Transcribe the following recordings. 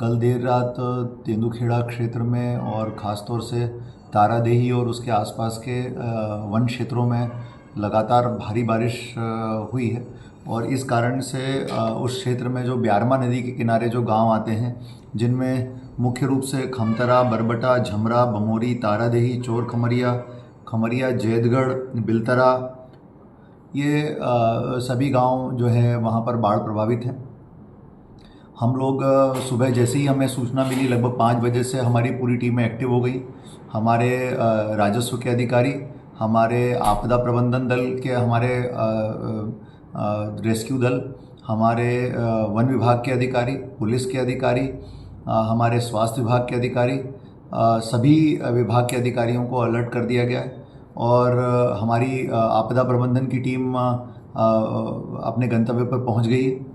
कल देर रात तेंदुखेड़ा क्षेत्र में और ख़ास तौर से तारादेही और उसके आसपास के वन क्षेत्रों में लगातार भारी बारिश हुई है और इस कारण से उस क्षेत्र में जो ब्यारमा नदी के किनारे जो गांव आते हैं, जिनमें मुख्य रूप से खमतरा, बरबटा, झमरा, बमोरी, तारादेही, चोर खमरिया, खमरिया, जैदगढ़, बिलतरा, ये सभी गांव जो है वहाँ पर बाढ़ प्रभावित हैं। हम लोग सुबह जैसे ही हमें सूचना मिली, लगभग 5 बजे से हमारी पूरी टीमें एक्टिव हो गई। हमारे राजस्व के अधिकारी, हमारे आपदा प्रबंधन दल के, हमारे रेस्क्यू दल, हमारे वन विभाग के अधिकारी, पुलिस के अधिकारी, हमारे स्वास्थ्य विभाग के अधिकारी, सभी विभाग के अधिकारियों को अलर्ट कर दिया गया है और हमारी आपदा प्रबंधन की टीम अपने गंतव्य पर पहुंच गई है।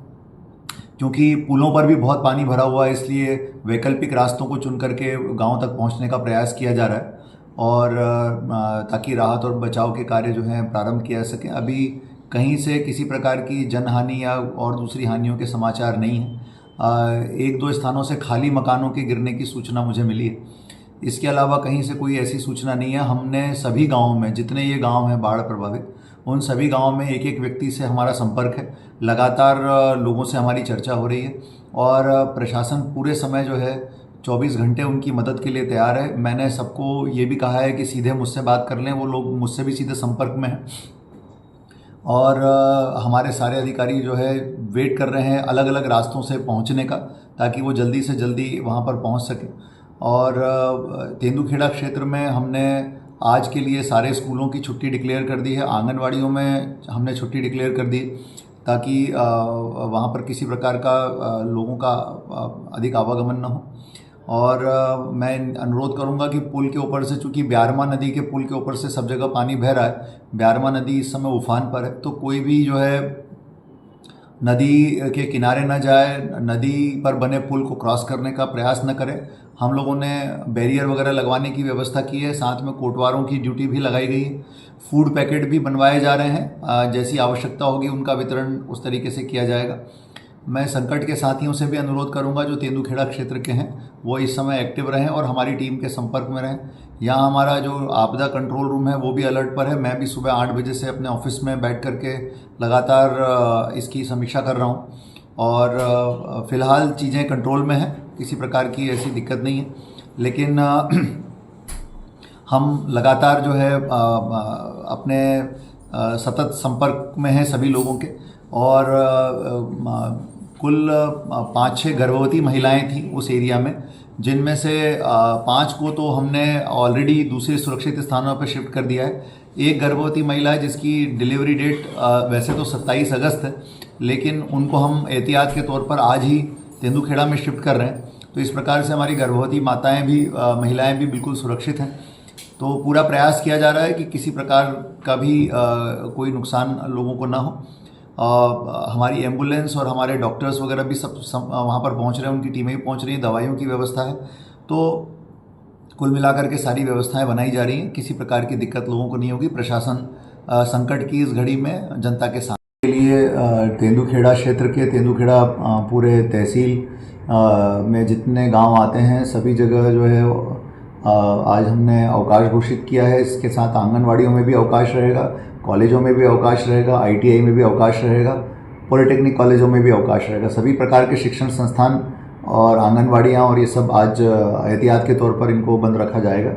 क्योंकि पुलों पर भी बहुत पानी भरा हुआ है, इसलिए वैकल्पिक रास्तों को चुन करके गांव तक पहुंचने का प्रयास किया जा रहा है और ताकि राहत और बचाव के कार्य जो हैं प्रारंभ किया जा सके। अभी कहीं से किसी प्रकार की जनहानि या और दूसरी हानियों के समाचार नहीं हैं। 1-2 स्थानों से खाली मकानों के गिरने की सूचना मुझे मिली है। इसके अलावा कहीं से कोई ऐसी सूचना नहीं है। हमने सभी गाँवों में, जितने ये गाँव हैं बाढ़ प्रभावित, उन सभी गाँवों में एक एक व्यक्ति से हमारा संपर्क है। लगातार लोगों से हमारी चर्चा हो रही है और प्रशासन पूरे समय जो है 24 घंटे उनकी मदद के लिए तैयार है। मैंने सबको ये भी कहा है कि सीधे मुझसे बात कर लें, वो लोग मुझसे भी सीधे संपर्क में हैं और हमारे सारे अधिकारी जो है वेट कर रहे हैं अलग अलग रास्तों से पहुंचने का, ताकि वो जल्दी से जल्दी वहां पर पहुंच सके। और तेंदुखेड़ा क्षेत्र में हमने आज के लिए सारे स्कूलों की छुट्टी डिक्लेयर कर दी है। आंगनवाड़ियों में हमने छुट्टी डिक्लेयर कर दी ताकि वहाँ पर किसी प्रकार का लोगों का अधिक आवागमन न हो। और मैं अनुरोध करूँगा कि पुल के ऊपर से, चूँकि ब्यारमा नदी के पुल के ऊपर से सब जगह पानी बह रहा है, ब्यारमा नदी इस समय उफान पर है, तो कोई भी जो है नदी के किनारे न जाए, नदी पर बने पुल को क्रॉस करने का प्रयास न करें। हम लोगों ने बैरियर वगैरह लगवाने की व्यवस्था की है, साथ में कोटवारों की ड्यूटी भी लगाई गई है। फूड पैकेट भी बनवाए जा रहे हैं, जैसी आवश्यकता होगी उनका वितरण उस तरीके से किया जाएगा। मैं संकट के साथियों से भी अनुरोध करूंगा जो तेंदुखेड़ा क्षेत्र के हैं वो इस समय एक्टिव रहें और हमारी टीम के संपर्क में रहें। यहाँ हमारा जो आपदा कंट्रोल रूम है वो भी अलर्ट पर है। मैं भी सुबह 8 बजे से अपने ऑफिस में बैठ करके लगातार इसकी समीक्षा कर रहा हूँ और फ़िलहाल चीज़ें कंट्रोल में हैं, किसी प्रकार की ऐसी दिक्कत नहीं है। लेकिन हम लगातार जो है अपने सतत संपर्क में हैं सभी लोगों के और कुल 5-6 गर्भवती महिलाएं थीं उस एरिया में, जिनमें से 5 को तो हमने ऑलरेडी दूसरे सुरक्षित स्थानों पर शिफ्ट कर दिया है। एक गर्भवती महिला है जिसकी डिलीवरी डेट वैसे तो 27 अगस्त है, लेकिन उनको हम एहतियात के तौर पर आज ही तेंदुखेड़ा में शिफ्ट कर रहे हैं। तो इस प्रकार से हमारी गर्भवती माताएं भी, महिलाएं भी बिल्कुल सुरक्षित हैं। तो पूरा प्रयास किया जा रहा है कि किसी प्रकार का भी कोई नुकसान लोगों को ना हो। हमारी एम्बुलेंस और हमारे डॉक्टर्स वगैरह भी सब वहाँ पर पहुँच रहे हैं, उनकी टीमें भी पहुँच रही हैं, दवाइयों की व्यवस्था है। तो कुल मिलाकर के सारी व्यवस्थाएं बनाई जा रही हैं, किसी प्रकार की दिक्कत लोगों को नहीं होगी। प्रशासन संकट की इस घड़ी में जनता के साथ के लिए तेंदुखेड़ा क्षेत्र के, तेंदुखेड़ा पूरे तहसील में जितने गांव आते हैं सभी जगह जो है आज हमने अवकाश घोषित किया है। इसके साथ आंगनवाड़ियों में भी अवकाश रहेगा, कॉलेजों में भी अवकाश रहेगा, ITI में भी अवकाश रहेगा, पॉलिटेक्निक कॉलेजों में भी अवकाश रहेगा। सभी प्रकार के शिक्षण संस्थान और आंगनवाड़ियाँ और ये सब आज एहतियात के तौर पर इनको बंद रखा जाएगा।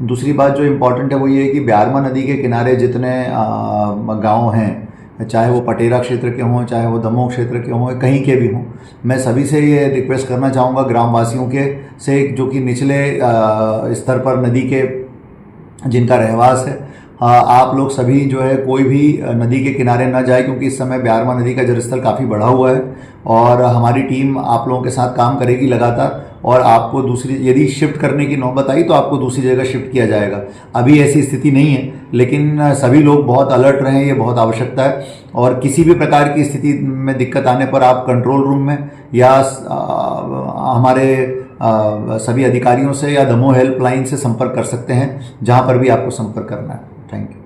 दूसरी बात जो इम्पॉर्टेंट है वो ये है कि ब्यारमा नदी के किनारे जितने गांव हैं, चाहे वो पटेरा क्षेत्र के हों, चाहे वो दमोह क्षेत्र के हों, कहीं के भी हों, मैं सभी से ये रिक्वेस्ट करना चाहूँगा ग्रामवासियों के से, जो कि निचले स्तर पर नदी के जिनका रहवास है, आप लोग सभी जो है कोई भी नदी के किनारे ना जाए, क्योंकि इस समय ब्यारमा नदी का जलस्तर काफ़ी बढ़ा हुआ है और हमारी टीम आप लोगों के साथ काम करेगी लगातार और आपको दूसरी, यदि शिफ्ट करने की नौबत आई तो आपको दूसरी जगह शिफ्ट किया जाएगा। अभी ऐसी स्थिति नहीं है, लेकिन सभी लोग बहुत अलर्ट रहें, ये बहुत आवश्यकता है। और किसी भी प्रकार की स्थिति में दिक्कत आने पर आप कंट्रोल रूम में या हमारे सभी अधिकारियों से या दमोह हेल्पलाइन से संपर्क कर सकते हैं, जहाँ पर भी आपको संपर्क करना है। Thank you.